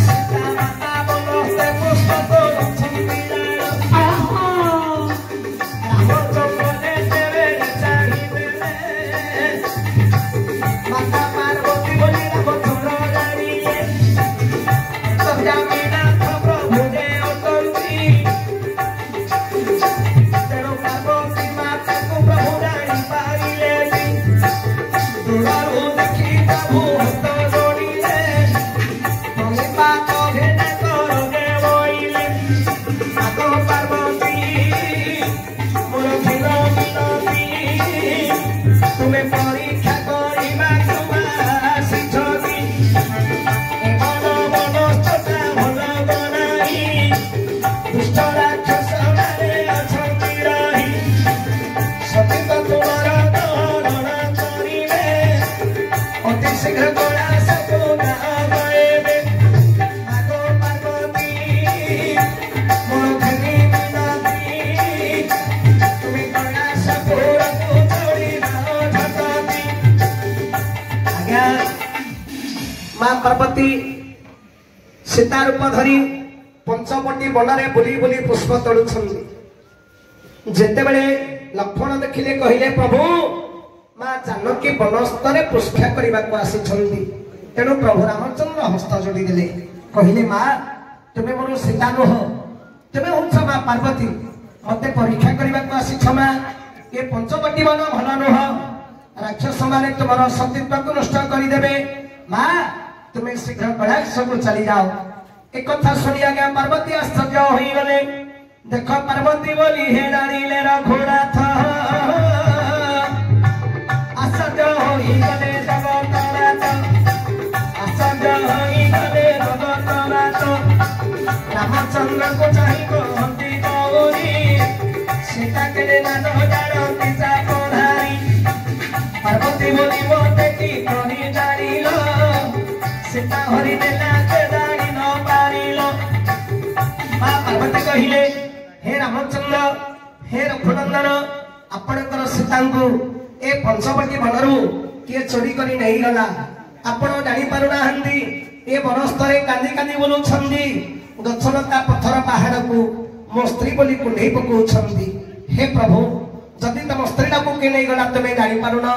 A: ସୀତା ମାତା ବନସ୍ତେ ପୁଷ୍ପ ତୋଳୁଛନ୍ତି। ରାମଚନ୍ଦ୍ର ଯେତେବେଳେ ଚାହିଁଦେଲେ ମାତା ପାର୍ବତୀ ବୋଲି ରାମଚନ୍ଦ୍ର ଜାଣିଲେ ଜଗନ୍ନାଥ ପ୍ରଭୁ ଯେ ଅଟନ୍ତି। ତେଣୁ ପାର୍ବତୀ ମାତାକୁ ପ୍ରଭୁ ଜାଣିପାରିଲେନି। ଦୂରରୁ ଦେଖି ପ୍ରଭୁ ହସ୍ତ ଯୋଡ଼ିଲେ ତମେ ପାପ ଭେଦ କରଦେ ବୋଇଲେ। ଆଗ ପାର୍ବତୀ ମୋର କ୍ଷୀର ମିନତି ତୁମେ ପରୀକ୍ଷା କରିବାକୁ ଆସିଛ କି? ଏ ବନ ବନସ୍ତଟା ଭଲ ବନାଇ ଦୁଷ୍ଟ ରାକ୍ଷସ ମାନେ ଅଛନ୍ତି ରହି। ସତୀତ ତୁମର ଦରଣ କରିବେ ଅତି ଶୀଘ୍ର କୈଳାସକୁ ଗାଏବେ। ଆଗ ପାର୍ବତୀ ମୋର ଘେନି ମିନତି ତୁମେ କୈଳାସ ପୁରକୁ ଚଢ଼ିଯାଅ ଝଟକି। ଆଜ୍ଞା ମା ପାର୍ବତୀ ସୀତା ରୂପ ଧରି ପଞ୍ଚବଟୀ ବନରେ ବୁଲି ବୁଲି ପୁଷ୍ପ ତୋଳୁଛନ୍ତି। ଯେତେବେଳେ ଲକ୍ଷ୍ମଣ ଦେଖିଲେ କହିଲେ ପ୍ରଭୁ ମା ଜାନକୀ ବନସ୍ତରେ ପୃଷ୍ଠା କରିବାକୁ ଆସିଛନ୍ତି। ତେଣୁ ପ୍ରଭୁ ରାମଚନ୍ଦ୍ର ହସ୍ତ ଯୋଡ଼ିଦେଲେ କହିଲେ ମା ତୁମେ ମୋର ସୀତା ନୁହଁ, ତୁମେ ହଉଛ ମା ପାର୍ବତୀ। ମତେ ପରୀକ୍ଷା କରିବାକୁ ଆସିଛ ମା। ଏ ପଞ୍ଚବଟୀ ବନ ଭଲ ନୁହଁ। ରାକ୍ଷସ ମାନେ ତୁମର ସତୀତ୍ୱକୁ ନଷ୍ଟ କରିଦେବେ। ମା ତୁମେ ଶୀଘ୍ର କୈଳାସକୁ ଚାଲିଯାଅ। একথা শুনি আগে পার্বতী আশ্চর্য হয়ে গেলে। দেখো পার্বতী বলি হে জানিলে রঘুনাথ। আশ্চর্য হয়ে গেলে জগতনাথ। আশ্চর্য হয়ে গেলে জগতনাথ। রামচন্দ্রকে চাহি কহন্তি গৌরী। সীতা কেড়ে নান জানতি চাকধারী। পার্বতী বলি মতে কি করি জানিল। সীতা হরি দেলা জানি ন পারিল। মা পার্বতী কহিলে হে রামচন্দ্র হে রঘুনন্দন ଆପଣଙ୍କର ସୀତାଙ୍କୁ ଏ ପଞ୍ଚବଟୀ ବନରୁ କିଏ ଚୋରି କରି ନେଇଗଲା। ଆପଣ ଜାଣିପାରୁନାହାନ୍ତି। ଏ ବନସ୍ତରେ କାନ୍ଦି କାନ୍ଦି ବୁଲୁଛନ୍ତି। ଗଛଲତା ପଥର ପାହାଡ଼କୁ ମୋ ସ୍ତ୍ରୀ ବୋଲି କୁଣ୍ଢେଇ ପକଉଛନ୍ତି। ହେ ପ୍ରଭୁ ଯଦି ତମ ସ୍ତ୍ରୀଟାକୁ କିଏ ନେଇଗଲା ତୁମେ ଜାଣିପାରୁନ।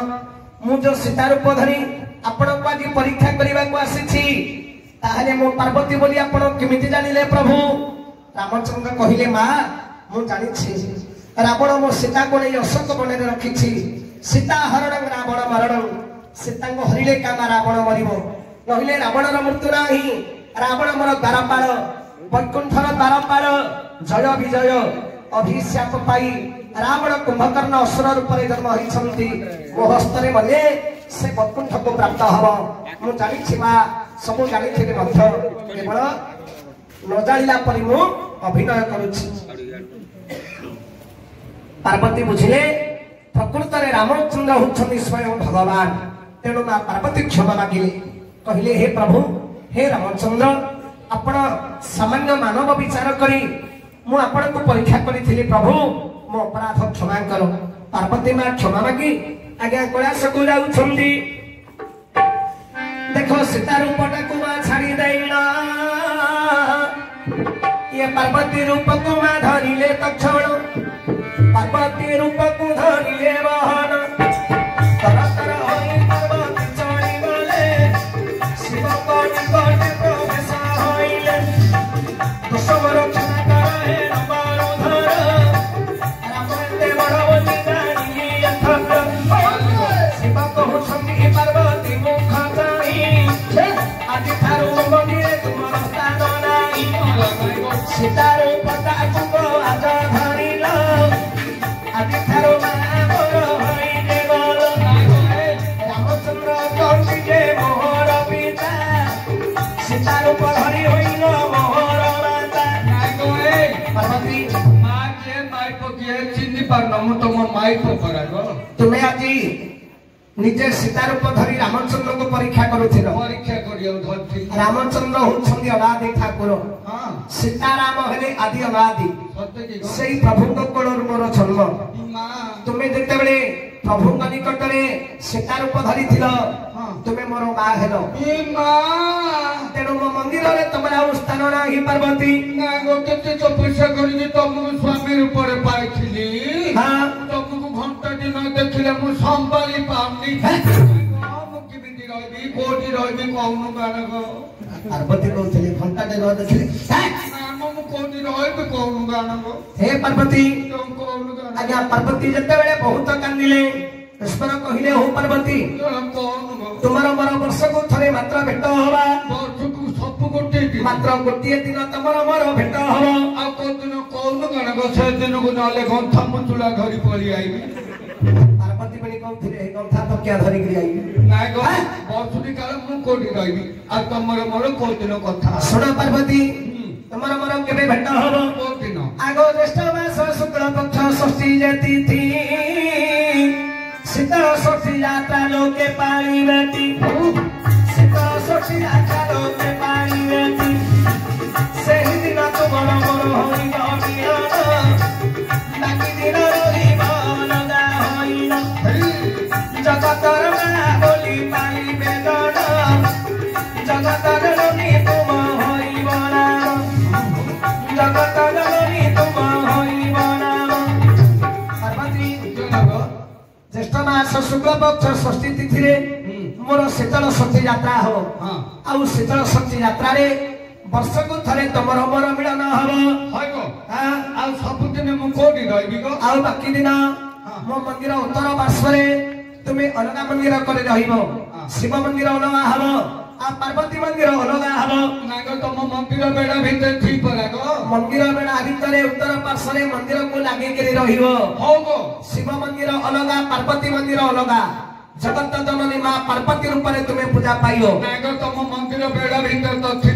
A: ମୁଁ ଯୋଉ ସୀତା ରୂପ ଧରି ଆପଣଙ୍କୁ ଆଜି ପରୀକ୍ଷା କରିବାକୁ ଆସିଛି ତାହେଲେ ମୁଁ ପାର୍ବତୀ ବୋଲି ଆପଣ କେମିତି ଜାଣିଲେ ପ୍ରଭୁ? ରାମଚନ୍ଦ୍ର କହିଲେ ମା ମୁଁ ଜାଣିଛି। ରାବଣ ମୋ ସୀତାକୁ ନେଇ ଅଶୋକ ବନରେ ରଖିଛି। ସୀତା ହରଣ ରାବଣ ମରଣ। ସୀତାଙ୍କୁ ହରିଲେ କାମା ରାବଣ ମରିବ, ନହେଲେ ରାବଣର ମୃତ୍ୟୁ ନାହିଁ। ରାବଣ ମୋର ଦ୍ୱାରପାଳ, ବୈକୁଣ୍ଠର ଦ୍ୱାରପାଳ, ଜୟ ବିଜୟ ଅଭିଶାପ ପାଇ ରାବଣ କୁମ୍ଭକର୍ଣ୍ଣ ଅସୁର ରୂପରେ ଜନ୍ମ ହୋଇଛନ୍ତି। ମୋ ହସ୍ତରେ ମଲେ ସେ ବୈକୁଣ୍ଠକୁ ପ୍ରାପ୍ତ ହବ। ମୁଁ ଜାଣିଛି ମା, ସବୁ ଜାଣିଥିଲି ମଧ୍ୟ କେବଳ ନ ଜାଣିଲା ପରି ମୁଁ ଅଭିନୟ କରୁଛି। ପାର୍ବତୀ ବୁଝିଲେ ପ୍ରକୃତରେ ରାମଚନ୍ଦ୍ର ହେଉଛନ୍ତି ସ୍ୱୟଂ ଭଗବାନ।
C: तेणु माँ पार्वती क्षमा मागिले कहले हे प्रभु हे रामचंद्र आपण सामान्य मानव विचार करी मु आपण को परीक्षा करी प्रभु मो अपराध क्षमा करो। पार्वती माँ क्षमा मागी आज्ञा कैलाश को जाउछंदी देखो सीता रूपटा को माँ छाड़ी देला ये पार्वती रूप को माँ धरिले तक्षण पार्वती रूप को धरिले बहन तर तर होई पार्वती चढ़ी गले शिव कोटि कोटि प्रवेश होइले दशवर क्षमा कर हे नमरो धर रामते बड़वती गानी यथक शिव कहु संगी पार्वती मुख चाही आज थारू मंदिरे तुमर स्थान नाही सीता रूपटा को आज धरिल आज थारू मामर होइले गल रामचंद्र कहती जे मोहर पिता सीता रूप धरि होइल मोहर माता पार्वती
A: माँ के माई पकिए चिन्ह पार न तुम माई पराग
C: तुम्हें आज निजे सीता रूप धरी रामचंद्र को परीक्षा करुथिल
A: परीक्षा करियो धरती
C: रामचंद्र होउछंदी अनादि ठाकुर
A: हाँ
C: सीताराम हेले आदि अनादि
A: सत्य की
C: सेई प्रभु कोलर मोर जन्म
A: माँ
C: तुम्हें देखते बेले प्रभु निकट में सीता रूप धरी थिल तुम्हें मोर माँ हेलो
A: माँ
C: तेणु मो मंदिर रे तमरा स्थान नाही पार्वती
A: ना गो केते तपस्या करी तुमको स्वामी रूप रे पाइथिली
C: हाँ
A: तुमको घंटा दिन देखिले मु संभाली पाउनी हम किबिति रहबी कोठी रहबी कहनु गानगो
C: पार्वती कहते घंटा दे न देखिले
A: नाम मु कोठी रहबी कहनु गानगो
C: हे पार्वती
A: तुम कहनु गान
C: आज्ञा पार्वती जते बेले बहुत कांदिले ईश्वर कहले हो पार्वती
A: कहनु
C: तुमर मोर वर्ष को थरे मात्र भेट हवा
A: वर्षकु सब गोटे दिन
C: मात्र गोटे दिन तुमर मोर भेट हवा
A: आ को दिन कहनु गानगो से दिन को नाले गंथा मुचुला घरी पड़ी आइबी
C: पार्वती बनी कहते हे गंथा तो क्या धरी गिरी आई
A: नाय गो वर्षुनी काल मु कोठी रहबी आ तमर मोर को दिन कथा
C: सुन पार्वती तुमर मोर केबे भेट हवा
A: को दिन
C: आगो ज्येष्ठ मास शुक्ल पक्ष षष्ठी जति थी शीतल षष्ठी यात्रा लोके पानी बेटी शीतल षष्ठी यात्रा लोके पानी बेटी सेही दिन तुमर मोर होई गमियान बाकी दिन रही बनदा होइना जगतर मा बोली पानी बेदन जगतर रनी तुम होई बना जगतर रनी तुम होई बना पार्वती ज्येष्ठ मास शुक्ल पक्ष षष्ठी तिथि रे मोर शीतल षष्ठी यात्रा हो आउ शीतल षष्ठी यात्रा रे वर्ष को थरे तमर मोर मिलन हबो
A: होइबो आ सब दिन मु कोठी रहबी गो
C: आउ बाकी दिन मो मंदिर उत्तर पार्श्व रे तुमे अलगा मंदिर करे रहिबो शिव मंदिर अलगा हबो आ पार्वती मंदिर अलगा हबो
A: नागो तम मंदिर बेड़ा भीतर थी परागो
C: मंदिर बेड़ा भितरे उत्तर पार्श्व रे मंदिर को लागि के रहिबो
A: होगो
C: शिव मंदिर अलगा पार्वती मंदिर अलगा जगत जननी मां पार्वती रूप रे तुमे पूजा पाइयो
A: नागो तम मंदिर बेड़ा भीतर तो थी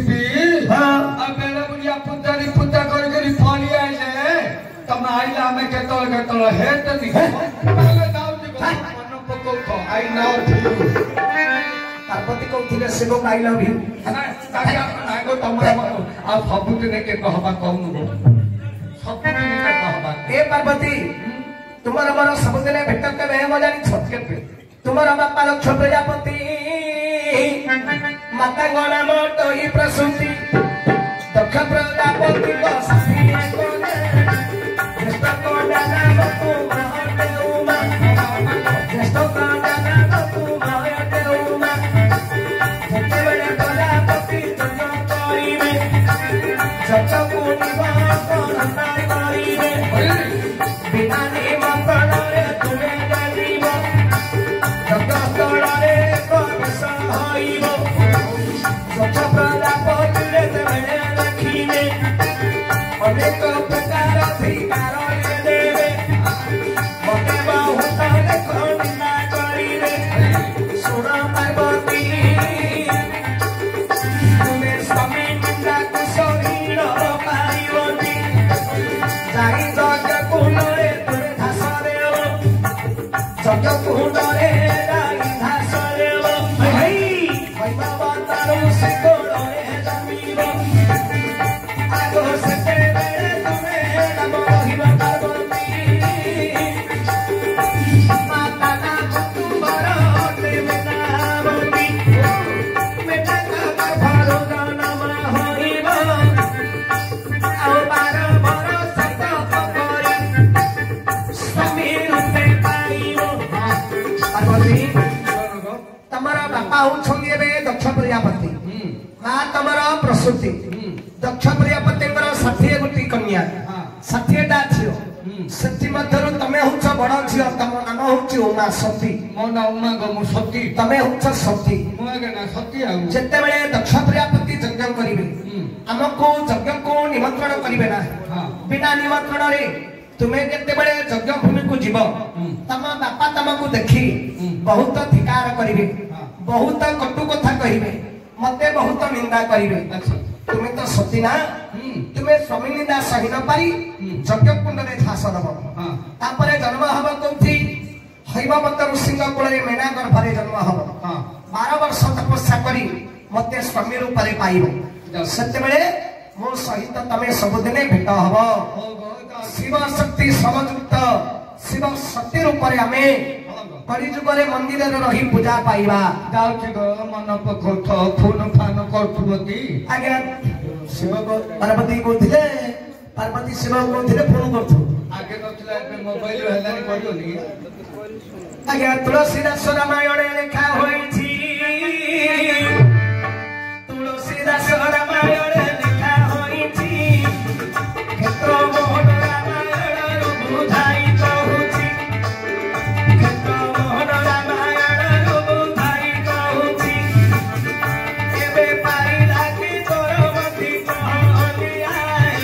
C: हां
A: आ बेड़ा बुढ़िया पुजारी पूजा कर करी फली आइले तम आइला में केतल हे त नी पहले दाऊ जी को मन पको तो आई नाउ
C: पार्वती कहथिले शिव को आई लव यू
A: नागो तमरा आ सब दिन के कहबा कहनु सब दिन के कहबा
C: ए पार्वती तुम्हारा मोर सब दिन भेट के बे मजानी छत के तुम्हारा बापा लक्ष्य प्रजापति माता गणा मोटो ही प्रसूति दक्ष प्रजापति को साई कोने ज्येष्ठ कोना नाम तू महते उमा ज्येष्ठ कोना नाम तू महते उमा जते बेले प्रजापति तुम करिवे जत कोनि बात करिवे बिना निमंत्रण रे तुमे जानिबो जगतरे प्रवेश होइबो स्वच्छ प्रजापति रे तेरे रखिबे अनेक प्रकार अधिकार देवे मते बहुत खंडना करिवे सुर पार्वती तुमे स्वामी निंदा कुशलीर पाइबती जाई जग कुलरे तुमे धास देव
A: तारू से कोड़े जमीन आगो सके बेड़े तुम्हें नम रहिब पार्वती माता ना तू बरोते बेटावती बेटा का भरो नाम होइब आओ बार भर सत पकड़ी स्वामी रूपे पाइब पार्वती तमरा बापा होछंगे बे दक्ष प्रजापति मां तमरा प्रसूति दक्ष प्रजापति 60 गोटी कन्या 60 टा छियो सती मध्यरु तमे होछ बड़ छियो तम नाम होछ उमा सती
C: मो ना उमा गो मु सती
A: तमे होछ सती
C: मु आगे ना सती आ
A: जेते बेले दक्ष प्रजापति यज्ञ करिवे हमको यज्ञ को निमंत्रण करिवे ना बिना निमंत्रण रे तुम्हें जेते बेले यज्ञ भूमि को जीव तम बापा तमको देखी बहुत धिकार करिवे बहुत कटु कथा कहिवे मते बहुत निंदा करिवे तुम्हें तो सती ना तुम्हें स्वामी निंदा सही न पारी यज्ञ कुंड रे झास दब तापरे जन्म हब कोथि हैववत ऋषिंग कोळे मेना गर्भरे जन्म हब 12 वर्ष तपस्या करी मते स्वामी रूप रे पाइबो सत्य बेले मो सहित तमे सब दिने भेट हब शिव शक्ति समयुक्त शिव शक्ति रूप रे हमें कलिजुग रे मंदिर रे रही पूजा पाइबा
C: जाउछि गो मन पखोठ फोन फान करथुबती
A: आज्ञा शिव को पार्वती को थिले पार्वती शिव को थिले फोन करथु
C: आगे नथिला ए मोबाइल हेलानी करियोनी
A: आज्ञा तुलसीदास रामायण लेखा होइछि तुलसीदास रामायण लेखा होइछि क्षेत्र मोहन रामायण बुझाई कहूछि क्षेत्र मोहन रामायण बुझाई कहूछि एबे पाइला कि तोरमती कहलिया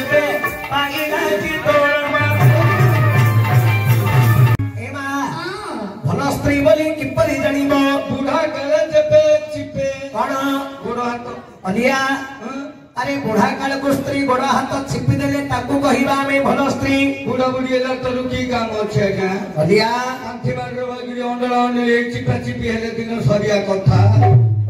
A: एबे पाइला कि तोरमती एमा भल स्त्री बोली किपरि जानिबो
C: बुढ़ा गले जेबे चिपे
A: कण
C: गोड़ हाथ
A: अलिया अरे बुढ़ा काल को स्त्री गोड़ हाथ छिपी देले ताकू कहिबा में भल स्त्री
C: बुढ़ा बुढ़ी एला तो की काम अछि आज्ञा
A: अलिया
C: आंथि बार बागिरी अंडळन ए चिपा चिपी हेले दिन सरिया कथा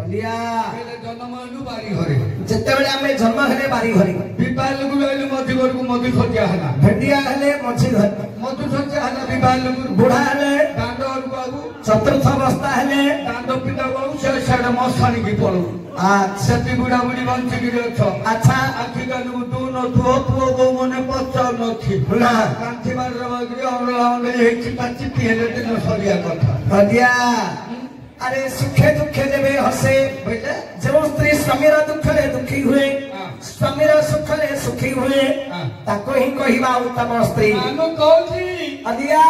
A: अलिया
C: हेले जन्मनु बारी घरे
A: जते बेले हमें जन्म हेले बारी घरे
C: विपाल गुरु आइलु मधु घर को मधु सत्या हला
A: भेंडिया हेले मझी घर
C: मधु सत्या हला विपाल गुरु
A: बुढ़ा हेले
C: दांड और बाबू
A: चतुर्थ अवस्था हेले
C: दांड पिता बाबू से साडे मसानी की पड़ो
A: अच्छा
C: सती बुढ़ा बुढ़ी बंची गिरे छ
A: अच्छा
C: आखि कालु तू न तू पुओ गो मने पचार न थी
A: ना
C: आंथि बार बागिरी अंडळन ए चिपा चिपी हेले दिन सरिया कथा
A: अलिया अरे सुखे दुखे जेबे हसे बेटा जो स्त्री स्वामीर दुख रे दुखी हुए स्वामीर सुख रे सुखी हुए ताको ही कहिबा उत्तम स्त्री
C: आनो कहूची
A: अलिया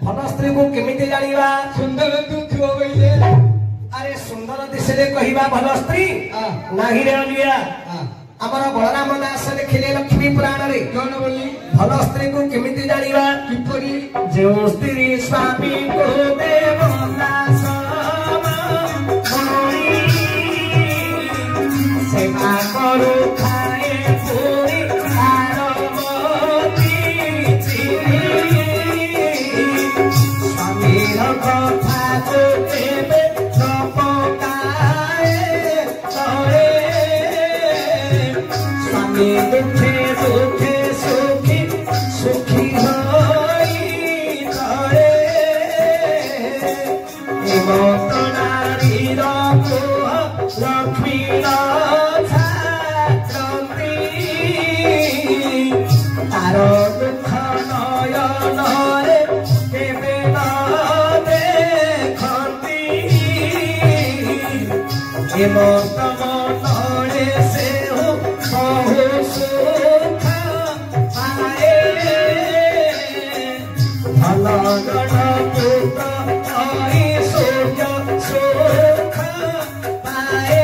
A: भल स्त्री को केमिति जानिबा
C: सुंदर तू थियो बइले
A: अरे सुंदर दिसले कहिबा भल स्त्री नाही रे अलिया हमर बलराम दास लिखिले लक्ष्मी पुराण रे
C: कोन बोली
A: भल स्त्री को केमिति जानिबा
C: किपरि
A: जो स्त्री स्वामी को देवला सेवा करू खाए पूरी आरमती स्वामीर कथा को देवे नपकाए तोरे स्वामी दुखे दुखे सुखी सुखी होई तोरे एवं नारीर लक्ष्मी तार दुख नयन रे केबे न देखती एवं मनरे से हो बहु सुख पाए भल गणपुत सूर्य सुख पाए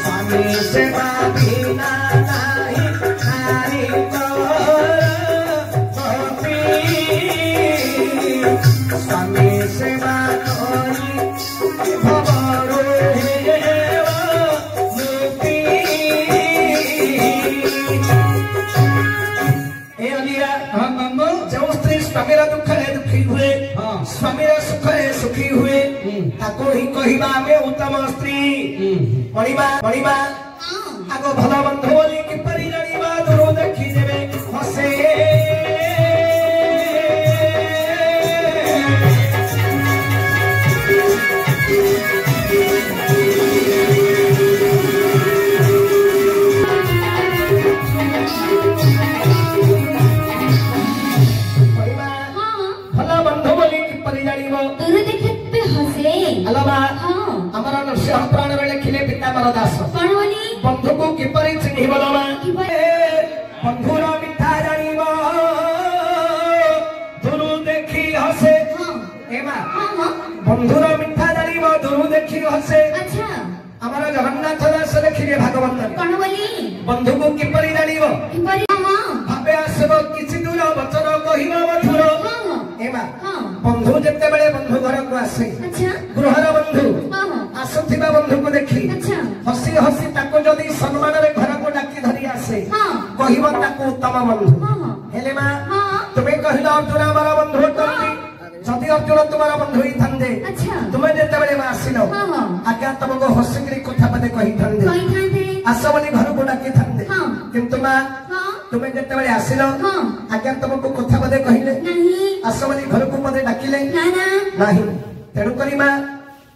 A: स्वामी सेवा बिना नाही नारी करती स्वामी सेवा करी भवरो मुक्ति ए अलिया
C: हां मामा
A: जो स्त्री स्वामीर दुख रे दुखी हुए स्वामीर सुख रे सुखी हुए ତାକୁ ହିଁ କହିବା ଆମେ ଉତ୍ତମ ସ୍ତ୍ରୀ। ପଢିବା ଆଗ ଭଲ ବନ୍ଧୁ ବୋଲି କିପରି ଜାଣିବା ଦୂର ଦେଖିଦେବେ ହସେ। ଭଲ ବନ୍ଧୁ ବୋଲି କିପରି ଜାଣିବ
B: ଦୂର ଦେଖିବେ ହସେ।
A: ଆଲୋମା
B: ହଁ
A: ଆମର ନୃସିଂହ ପୁରାଣରେ ଲେଖିଲେ ପିତାମ୍ବର ଦାସ
B: କଣ ବୋଲି
A: ବନ୍ଧୁକୁ କିପରି ଚିହ୍ନିବ ଲୋମା
B: କିପରି?
A: ବନ୍ଧୁର ମିଠା ଜାଣିବ ଦୂରୁ ଦେଖି ହସେ।
B: ହଁ
A: ଏମା
B: ହଁ
A: ବନ୍ଧୁର ମିଠା ଜାଣିବ ଦୂରୁ ଦେଖି ହସେ।
B: ଆଚ୍ଛା
A: ଆମର ଜଗନ୍ନାଥ ଦାସ ଲେଖିଲେ ଭାଗବତ
B: କଣ ବୋଲି
A: ବନ୍ଧୁକୁ କିପରି ଜାଣିବ
B: କିପରି? ହଁ
A: ଭାବେ ଆସିବ କିଛି ଦୂର ବଚନ କହିବ ମଧୁର।
B: ହଁ
A: ଏମା
B: ହଁ
A: ବନ୍ଧୁ ଯେତେବେଳେ ବନ୍ଧୁ ଘରକୁ ଆସେ
B: ଆଚ୍ଛା
A: ଗୃହର ବନ୍ଧୁ
B: ହଁ
A: ଆସୁଥିବା ବନ୍ଧୁକୁ ଦେଖି
B: ଆଚ୍ଛା
A: ହସି ହସି ତାକୁ ଯଦି ସମ୍ମାନରେ ଘରକୁ ଡାକି ଧରି ଆସେ
B: ହଁ
A: କହିବ ତାକୁ ଉତ୍ତମ ବନ୍ଧୁ।
B: ହଁ
A: ହେଲେ ମା
B: ହଁ
A: ତୁମେ କହିଲ ଅର୍ଜୁନ ଆମର ବନ୍ଧୁ ଅଟନ୍ତି। ଯଦି ଅର୍ଜୁନ ତୁମର ବନ୍ଧୁ ହେଇଥାନ୍ତେ
B: ଆଚ୍ଛା
A: ତୁମେ ଯେତେବେଳେ ମା ଆସିଲ
B: ହଁ ହଁ
A: ଆଜ୍ଞା ତମକୁ ହସିକିରି କଥା ପଦେ କହିଥାନ୍ତେ
B: କହିଥାନ୍ତେ
A: ଆସ ବୋଲି ଘରକୁ ଡାକିଥାନ୍ତେ।
B: ହଁ
A: କିନ୍ତୁ ମା
B: ହଁ
A: ତୁମେ ଯେତେବେଳେ ଆସିଲ
B: ହଁ
A: ଆଜ୍ଞା ତମକୁ କଥା ପଦେ କହିଲେ
B: ନାହିଁ
A: ଆସ ବୋଲି ଘରକୁ ମତେ ଡାକିଲେ
B: ନା ନା
A: ନାହିଁ। ତେଣୁକରି ମା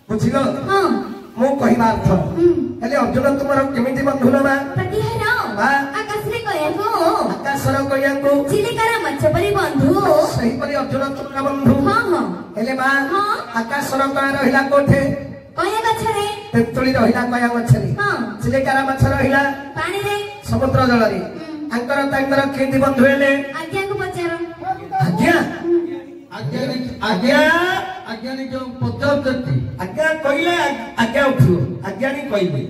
A: ବୁଝିଲ
B: ହଁ
A: ମୁଁ କହିବା ଅର୍ଥ
B: ହୁଁ
A: ହେଲେ ଅର୍ଜୁନ ତୁମର କେମିତି ବନ୍ଧୁ ଲୋ ମା
B: ପ୍ରତିହାର
A: ବା
B: ଆକାଶରେ କହିବାକୁ
A: ଆକାଶର କହିବାକୁ
B: ଚିଲିକାର ମାଛ ପରି ବନ୍ଧୁ।
A: ସେହିପରି ଅର୍ଜୁନ ତୁମର ବନ୍ଧୁ।
B: ହଁ ହଁ
A: ହେଲେ ମା
B: ହଁ
A: ଆକାଶର କୟା ରହିଲା କୋଠେ
B: କୟା ଗଛରେ
A: ତେନ୍ତୁଳି ରହିଲା କୟା ଗଛରେ
B: ହଁ
A: ଚିଲିକାର ମାଛ ରହିଲା
B: ପାଣିରେ
A: ସମୁଦ୍ର ଜଳରେ। ତାଙ୍କର କେମିତି ବନ୍ଧୁ ହେଲେ
B: ଆଜ୍ଞାକୁ ପଚାର।
A: ଆଜ୍ଞା
C: ଆଜ୍ଞା ଯୋଉ ପଚାରୁଛନ୍ତି
A: ଆଜ୍ଞା କହିଲେ ଆଜ୍ଞା ଉଠିବ ଆଜ୍ଞାଣି କହିବେ